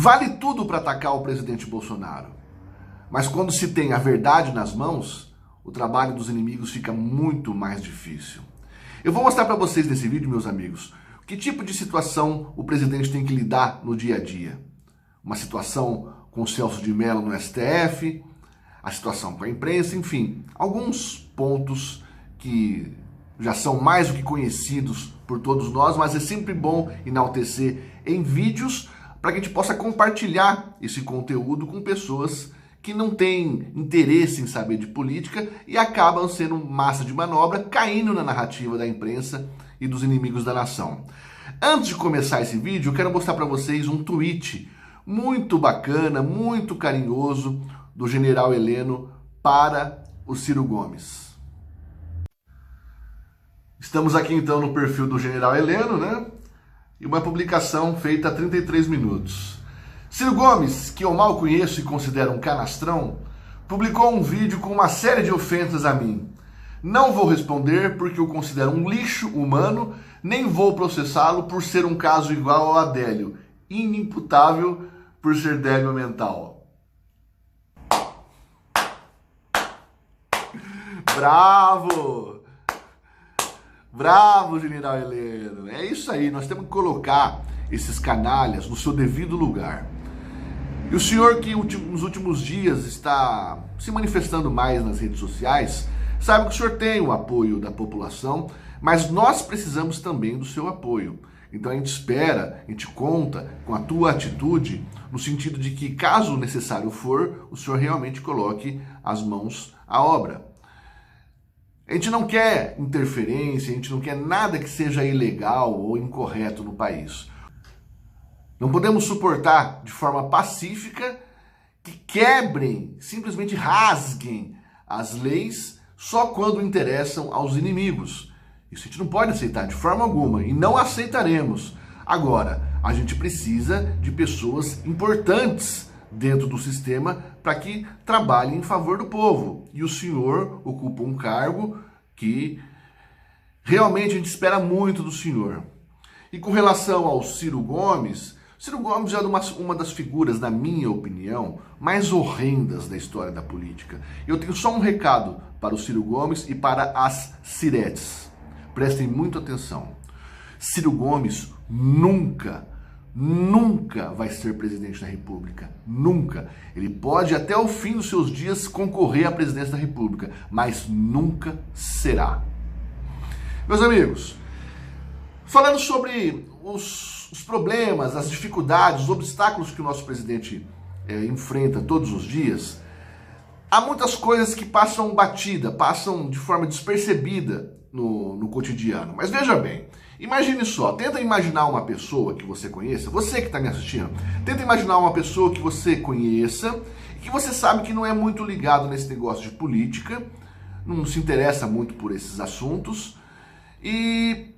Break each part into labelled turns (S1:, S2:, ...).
S1: Vale tudo para atacar o presidente Bolsonaro. Mas quando se tem a verdade nas mãos, o trabalho dos inimigos fica muito mais difícil. Eu vou mostrar para vocês nesse vídeo, meus amigos, que tipo de situação o presidente tem que lidar no dia a dia. Uma situação com o Celso de Mello no STF, a situação com a imprensa, enfim, alguns pontos que já são mais do que conhecidos por todos nós, mas é sempre bom enaltecer em vídeos para que a gente possa compartilhar esse conteúdo com pessoas que não têm interesse em saber de política e acabam sendo massa de manobra, caindo na narrativa da imprensa e dos inimigos da nação. Antes de começar esse vídeo, eu quero mostrar para vocês um tweet muito bacana, muito carinhoso do general Heleno para o Ciro Gomes. Estamos aqui então no perfil do general Heleno, né? E uma publicação feita há 33 minutos. Ciro Gomes, que eu mal conheço e considero um canastrão, publicou um vídeo com uma série de ofensas a mim. Não vou responder porque o considero um lixo humano, nem vou processá-lo por ser um caso igual ao Adélio, inimputável por ser débil mental. Bravo! Bravo, general Heleno. É isso aí, nós temos que colocar esses canalhas no seu devido lugar. E o senhor que nos últimos dias está se manifestando mais nas redes sociais, sabe que o senhor tem o apoio da população, mas nós precisamos também do seu apoio. Então a gente espera, a gente conta com a tua atitude, no sentido de que, caso necessário for, o senhor realmente coloque as mãos à obra. A gente não quer interferência, a gente não quer nada que seja ilegal ou incorreto no país. Não podemos suportar de forma pacífica que quebrem, simplesmente rasguem as leis só quando interessam aos inimigos. Isso a gente não pode aceitar de forma alguma e não aceitaremos. Agora, a gente precisa de pessoas importantes dentro do sistema para que trabalhem em favor do povo. E o senhor ocupa um cargo que realmente a gente espera muito do senhor. E com relação ao Ciro Gomes é uma das figuras, na minha opinião, mais horrendas da história da política. Eu tenho só um recado para o Ciro Gomes e para as Ciretes. Prestem muita atenção. Ciro Gomes nunca vai ser presidente da República. Nunca. Ele pode até o fim dos seus dias concorrer à presidência da República, mas nunca será. Meus amigos, falando sobre os problemas, as dificuldades, os obstáculos que o nosso presidente enfrenta todos os dias, há muitas coisas que passam batida, passam de forma despercebida no cotidiano. Mas veja bem, imagine só, tenta imaginar uma pessoa que você conheça, você que está me assistindo, tenta imaginar uma pessoa que você conheça, que você sabe que não é muito ligado nesse negócio de política, não se interessa muito por esses assuntos, e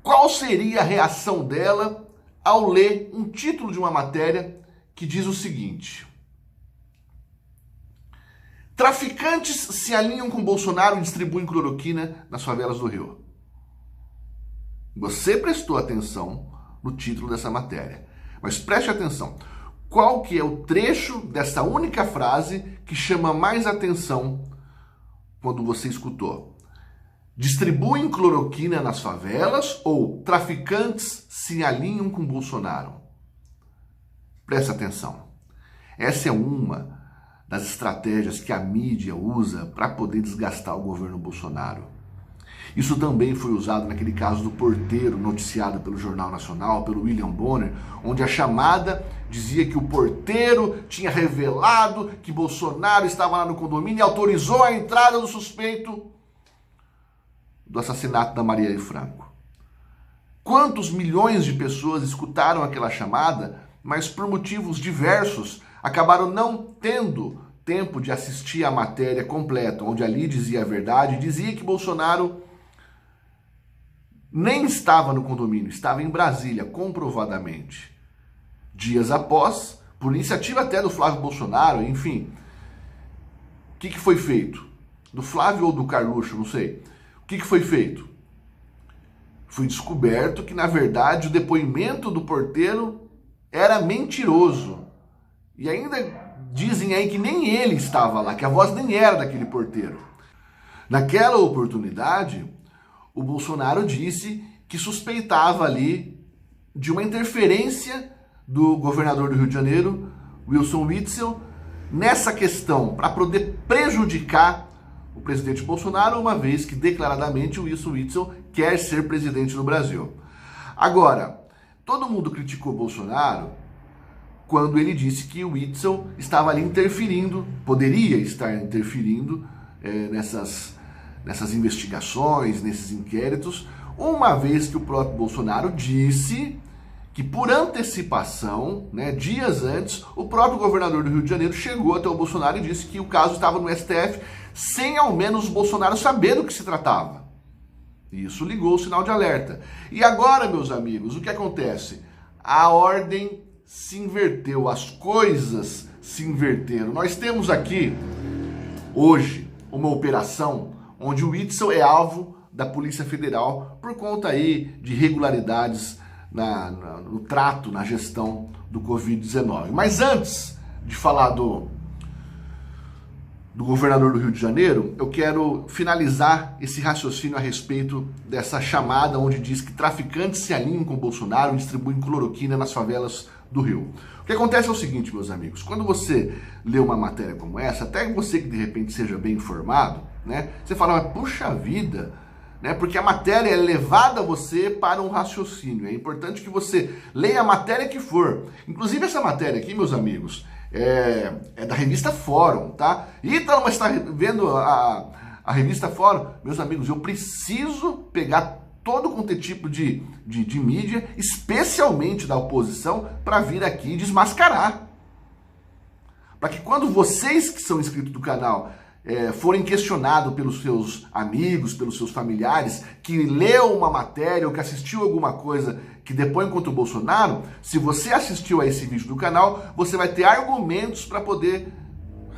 S1: qual seria a reação dela ao ler um título de uma matéria que diz o seguinte: traficantes se alinham com Bolsonaro e distribuem cloroquina nas favelas do Rio. Você prestou atenção no título dessa matéria, mas preste atenção. Qual que é o trecho dessa única frase que chama mais atenção quando você escutou? Distribuem cloroquina nas favelas ou traficantes se alinham com Bolsonaro? Presta atenção. Essa é uma das estratégias que a mídia usa para poder desgastar o governo Bolsonaro. Isso também foi usado naquele caso do porteiro noticiado pelo Jornal Nacional, pelo William Bonner, onde a chamada dizia que o porteiro tinha revelado que Bolsonaro estava lá no condomínio e autorizou a entrada do suspeito do assassinato da Marielle Franco. Quantos milhões de pessoas escutaram aquela chamada, mas por motivos diversos acabaram não tendo tempo de assistir a matéria completa, onde ali dizia a verdade, dizia que Bolsonaro nem estava no condomínio, estava em Brasília, comprovadamente. Dias após, por iniciativa até do Flávio Bolsonaro, enfim, o que foi feito? Do Flávio ou do Carluxo, não sei. O que foi feito? Foi descoberto que, na verdade, o depoimento do porteiro era mentiroso. E ainda dizem aí que nem ele estava lá, que a voz nem era daquele porteiro. Naquela oportunidade, o Bolsonaro disse que suspeitava ali de uma interferência do governador do Rio de Janeiro, Wilson Witzel, nessa questão, para poder prejudicar o presidente Bolsonaro, uma vez que declaradamente o Wilson Witzel quer ser presidente do Brasil. Agora, todo mundo criticou Bolsonaro quando ele disse que o Witzel estava ali interferindo, poderia estar interferindo nessas investigações, nesses inquéritos, uma vez que o próprio Bolsonaro disse que por antecipação, dias antes, o próprio governador do Rio de Janeiro chegou até o Bolsonaro e disse que o caso estava no STF, sem ao menos o Bolsonaro saber do que se tratava. Isso ligou o sinal de alerta. E agora, meus amigos, o que acontece? A ordem se inverteu, as coisas se inverteram. Nós temos aqui, hoje, uma operação onde o Witzel é alvo da Polícia Federal por conta aí de irregularidades no trato, na gestão do Covid-19. Mas antes de falar do governador do Rio de Janeiro, eu quero finalizar esse raciocínio a respeito dessa chamada onde diz que traficantes se alinham com Bolsonaro e distribuem cloroquina nas favelas do Rio. O que acontece é o seguinte, meus amigos, quando você lê uma matéria como essa, até você que de repente seja bem informado, você fala, mas puxa vida, porque a matéria é levada você para um raciocínio. É importante que você leia a matéria que for. Inclusive essa matéria aqui, meus amigos, é da revista Fórum, tá? Então, mas está vendo a revista Fórum? Meus amigos, eu preciso pegar todo quanto é tipo de mídia, especialmente da oposição, para vir aqui e desmascarar. Para que quando vocês que são inscritos do canal forem questionados pelos seus amigos, pelos seus familiares, que leu uma matéria ou que assistiu alguma coisa que depõe contra o Bolsonaro, se você assistiu a esse vídeo do canal, você vai ter argumentos para poder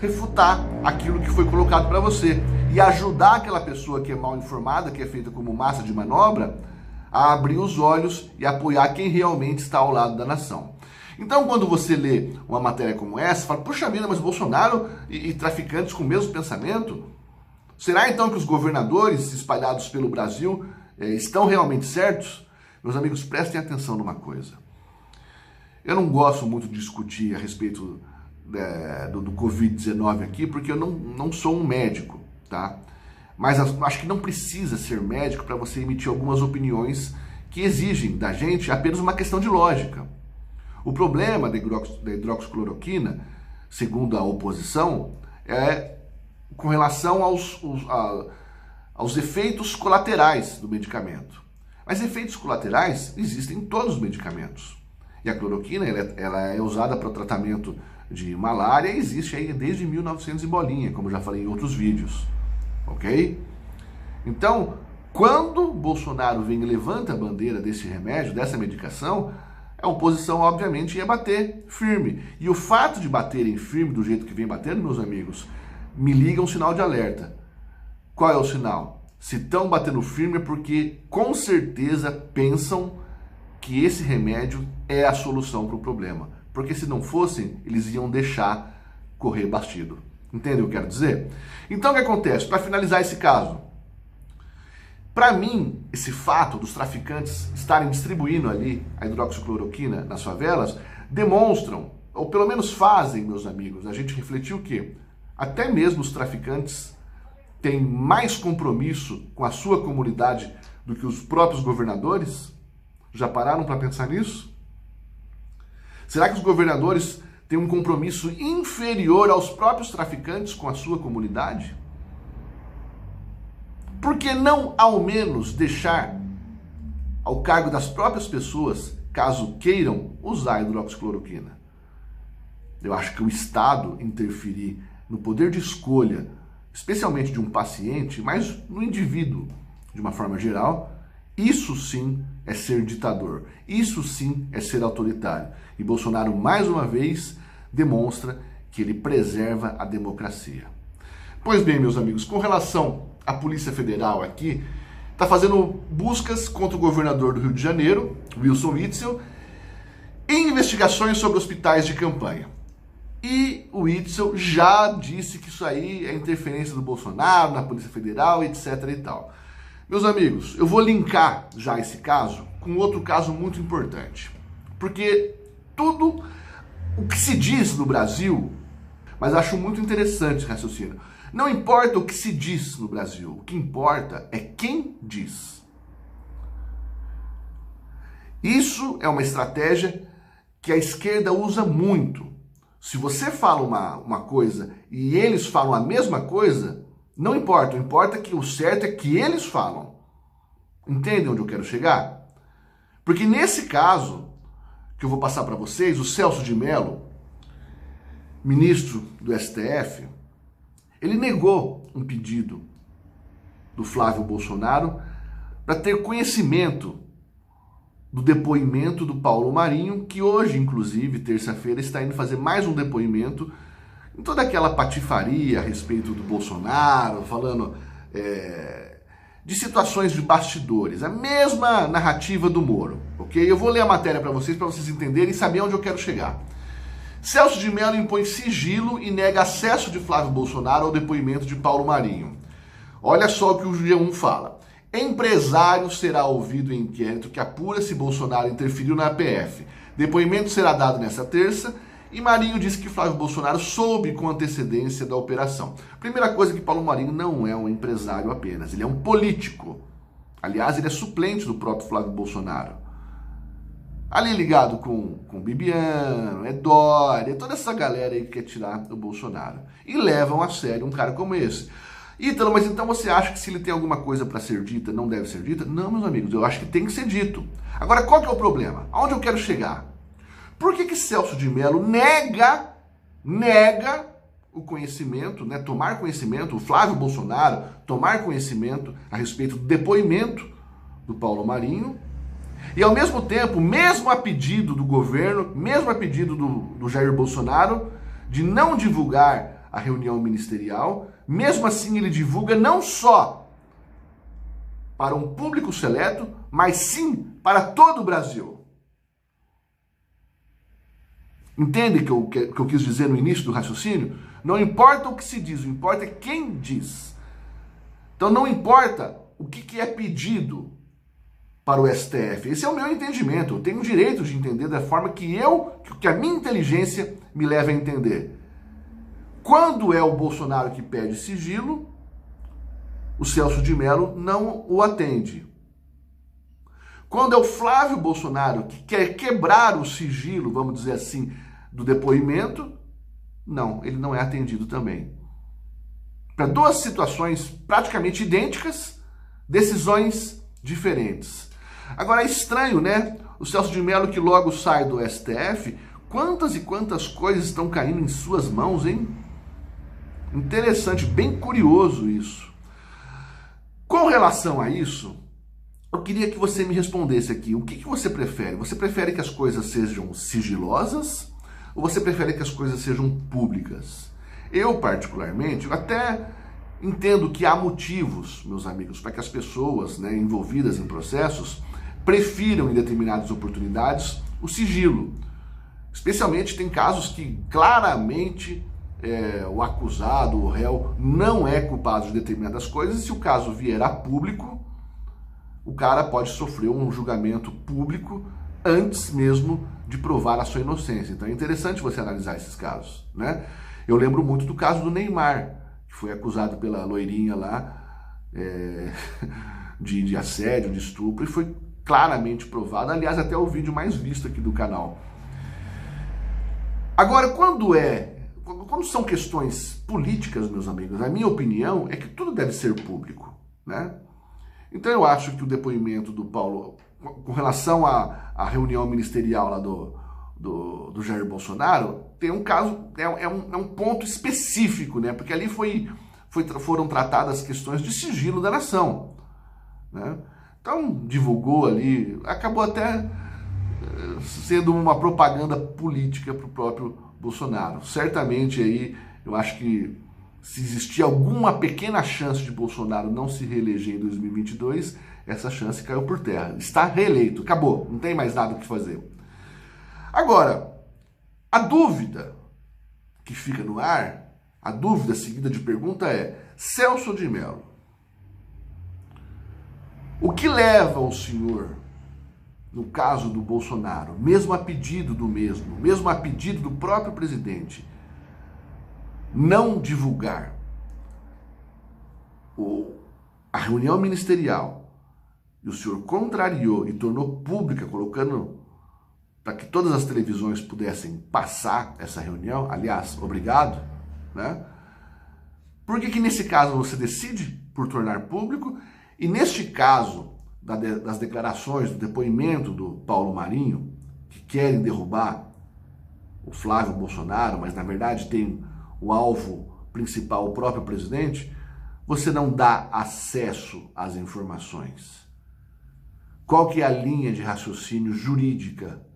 S1: refutar aquilo que foi colocado para você e ajudar aquela pessoa que é mal informada, que é feita como massa de manobra, a abrir os olhos e apoiar quem realmente está ao lado da nação. Então, quando você lê uma matéria como essa, fala, puxa vida, mas Bolsonaro e traficantes com o mesmo pensamento? Será então que os governadores espalhados pelo Brasil estão realmente certos? Meus amigos, prestem atenção numa coisa. Eu não gosto muito de discutir a respeito do Covid-19 aqui, porque eu não sou um médico, tá? Mas acho que não precisa ser médico para você emitir algumas opiniões que exigem da gente apenas uma questão de lógica. O problema da hidroxicloroquina, segundo a oposição, é com relação aos efeitos colaterais do medicamento. Mas efeitos colaterais existem em todos os medicamentos. E a cloroquina ela é usada para o tratamento de malária e existe aí desde 1900 e bolinha, como já falei em outros vídeos. Ok? Então, quando Bolsonaro vem e levanta a bandeira desse remédio, dessa medicação, a oposição, obviamente, ia bater firme. E o fato de baterem firme do jeito que vem batendo, meus amigos, me liga um sinal de alerta. Qual é o sinal? Se estão batendo firme é porque, com certeza, pensam que esse remédio é a solução para o problema. Porque se não fossem, eles iam deixar correr batido. Entende o que eu quero dizer? Então, o que acontece? Para finalizar esse caso, para mim, esse fato dos traficantes estarem distribuindo ali a hidroxicloroquina nas favelas demonstram, ou pelo menos fazem, meus amigos, a gente refletir o quê? Até mesmo os traficantes têm mais compromisso com a sua comunidade do que os próprios governadores? Já pararam para pensar nisso? Será que os governadores têm um compromisso inferior aos próprios traficantes com a sua comunidade? Por que não, ao menos, deixar ao cargo das próprias pessoas, caso queiram usar a hidroxicloroquina? Eu acho que o Estado interferir no poder de escolha, especialmente de um paciente, mas no indivíduo, de uma forma geral, isso sim é ser ditador, isso sim é ser autoritário. E Bolsonaro, mais uma vez, demonstra que ele preserva a democracia. Pois bem, meus amigos, com relação à Polícia Federal aqui, está fazendo buscas contra o governador do Rio de Janeiro, Wilson Witzel, Investigações sobre hospitais de campanha. E o Witzel já disse que isso aí é interferência do Bolsonaro na Polícia Federal, etc. e tal. Meus amigos, eu vou linkar já esse caso com outro caso muito importante. Porque tudo o que se diz no Brasil, mas acho muito interessante esse raciocínio, não importa o que se diz no Brasil, o que importa é quem diz. Isso é uma estratégia que a esquerda usa muito. Se você fala uma coisa e eles falam a mesma coisa, não importa. O que importa é que o certo é que eles falam. Entendem onde eu quero chegar? Porque nesse caso, que eu vou passar para vocês, o Celso de Mello, ministro do STF, ele negou um pedido do Flávio Bolsonaro para ter conhecimento do depoimento do Paulo Marinho, que hoje, inclusive, terça-feira, está indo fazer mais um depoimento em toda aquela patifaria a respeito do Bolsonaro, falando de situações de bastidores, a mesma narrativa do Moro, ok? Eu vou ler a matéria para vocês entenderem e saber onde eu quero chegar. Celso de Mello impõe sigilo e nega acesso de Flávio Bolsonaro ao depoimento de Paulo Marinho. Olha só o que o G1 fala. Empresário será ouvido em inquérito que apura se Bolsonaro interferiu na PF. Depoimento será dado nesta terça e Marinho disse que Flávio Bolsonaro soube com antecedência da operação. Primeira coisa que Paulo Marinho não é um empresário apenas, ele é um político. Aliás, ele é suplente do próprio Flávio Bolsonaro. Ali ligado com Bibiano, Dória, toda essa galera aí que quer tirar o Bolsonaro. E levam a sério um cara como esse. Ítalo, mas então você acha que se ele tem alguma coisa para ser dita, não deve ser dita? Não, meus amigos, eu acho que tem que ser dito. Agora, qual que é o problema? Aonde eu quero chegar? Por que Celso de Mello nega o conhecimento, né, tomar conhecimento, o Flávio Bolsonaro tomar conhecimento a respeito do depoimento do Paulo Marinho, e ao mesmo tempo, mesmo a pedido do governo, mesmo a pedido do Jair Bolsonaro, de não divulgar a reunião ministerial, mesmo assim ele divulga não só para um público seleto, mas sim para todo o Brasil. Entende o que eu quis dizer no início do raciocínio? Não importa o que se diz, o que importa é quem diz. Então não importa o que é pedido para o STF. Esse é o meu entendimento. Eu tenho o direito de entender da forma que a minha inteligência me leva a entender. Quando é o Bolsonaro que pede sigilo, o Celso de Mello não o atende. Quando é o Flávio Bolsonaro que quer quebrar o sigilo, vamos dizer assim, do depoimento, não, ele não é atendido também. Para duas situações praticamente idênticas, decisões diferentes. Agora é estranho, né? O Celso de Mello que logo sai do STF, quantas e quantas coisas estão caindo em suas mãos, hein? Interessante, bem curioso isso. Com relação a isso, eu queria que você me respondesse aqui. O que você prefere? Você prefere que as coisas sejam sigilosas ou você prefere que as coisas sejam públicas? Eu, particularmente, até entendo que há motivos, meus amigos, para que as pessoas, né, envolvidas em processos prefiram, em determinadas oportunidades, o sigilo. Especialmente tem casos que claramente o acusado, o réu, não é culpado de determinadas coisas, e se o caso vier a público, o cara pode sofrer um julgamento público antes mesmo de provar a sua inocência. Então é interessante você analisar esses casos, né? Eu lembro muito do caso do Neymar, que foi acusado pela loirinha lá de assédio, de estupro, e foi claramente provado. Aliás, até o vídeo mais visto aqui do canal. Agora, quando são questões políticas, meus amigos, a minha opinião é que tudo deve ser público, né? Então eu acho que o depoimento do Paulo, com relação à reunião ministerial lá do Jair Bolsonaro, tem um caso, é um ponto específico, né? Porque ali foram tratadas questões de sigilo da nação, né? Então divulgou ali, acabou até sendo uma propaganda política para o próprio Bolsonaro. Certamente aí, eu acho que se existia alguma pequena chance de Bolsonaro não se reeleger em 2022, essa chance caiu por terra. Está reeleito, acabou, não tem mais nada o que fazer. Agora, a dúvida que fica no ar, a dúvida seguida de pergunta é: Celso de Mello, o que leva o senhor, no caso do Bolsonaro, mesmo a pedido mesmo a pedido do próprio presidente, não divulgar a reunião ministerial, e o senhor contrariou e tornou pública, colocando para que todas as televisões pudessem passar essa reunião, aliás, obrigado, né? Por que nesse caso você decide por tornar público, e neste caso das declarações, do depoimento do Paulo Marinho, que querem derrubar o Flávio Bolsonaro, mas na verdade tem o alvo principal o próprio presidente, você não dá acesso às informações? Qual que é a linha de raciocínio jurídica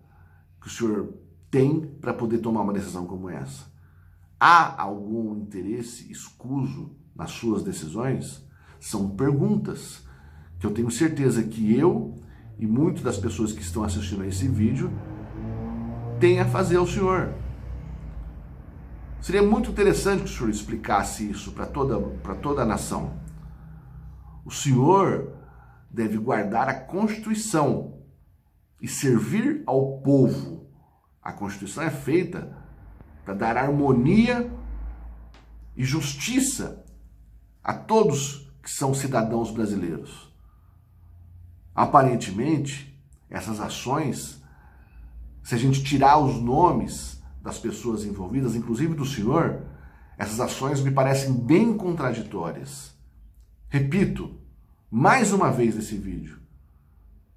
S1: que o senhor tem para poder tomar uma decisão como essa? Há algum interesse escuso nas suas decisões? São perguntas que eu tenho certeza que eu e muitas das pessoas que estão assistindo a esse vídeo têm a fazer ao senhor. Seria muito interessante que o senhor explicasse isso para toda a nação. O senhor deve guardar a Constituição e servir ao povo. A Constituição é feita para dar harmonia e justiça a todos que são cidadãos brasileiros. Aparentemente, essas ações, se a gente tirar os nomes das pessoas envolvidas, inclusive do senhor, essas ações me parecem bem contraditórias. Repito, mais uma vez nesse vídeo,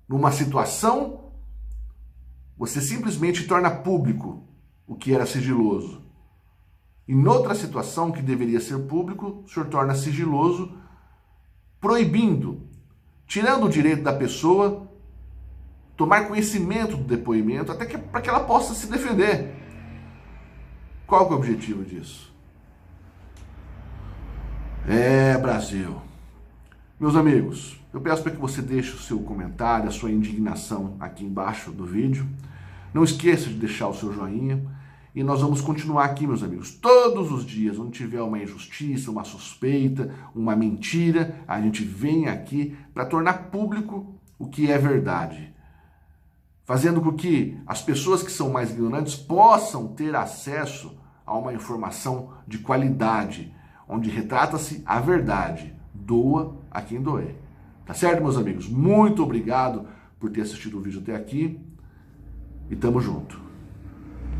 S1: numa situação, você simplesmente torna público o que era sigiloso. Em outra situação que deveria ser público, o senhor torna sigiloso, proibindo, tirando o direito da pessoa tomar conhecimento do depoimento, até para que ela possa se defender. Qual que é o objetivo disso? Brasil. Meus amigos, eu peço para que você deixe o seu comentário, a sua indignação aqui embaixo do vídeo. Não esqueça de deixar o seu joinha. E nós vamos continuar aqui, meus amigos, todos os dias, onde tiver uma injustiça, uma suspeita, uma mentira, a gente vem aqui para tornar público o que é verdade. Fazendo com que as pessoas que são mais ignorantes possam ter acesso a uma informação de qualidade, onde retrata-se a verdade. Doa a quem doer. Tá certo, meus amigos? Muito obrigado por ter assistido o vídeo até aqui e tamo junto.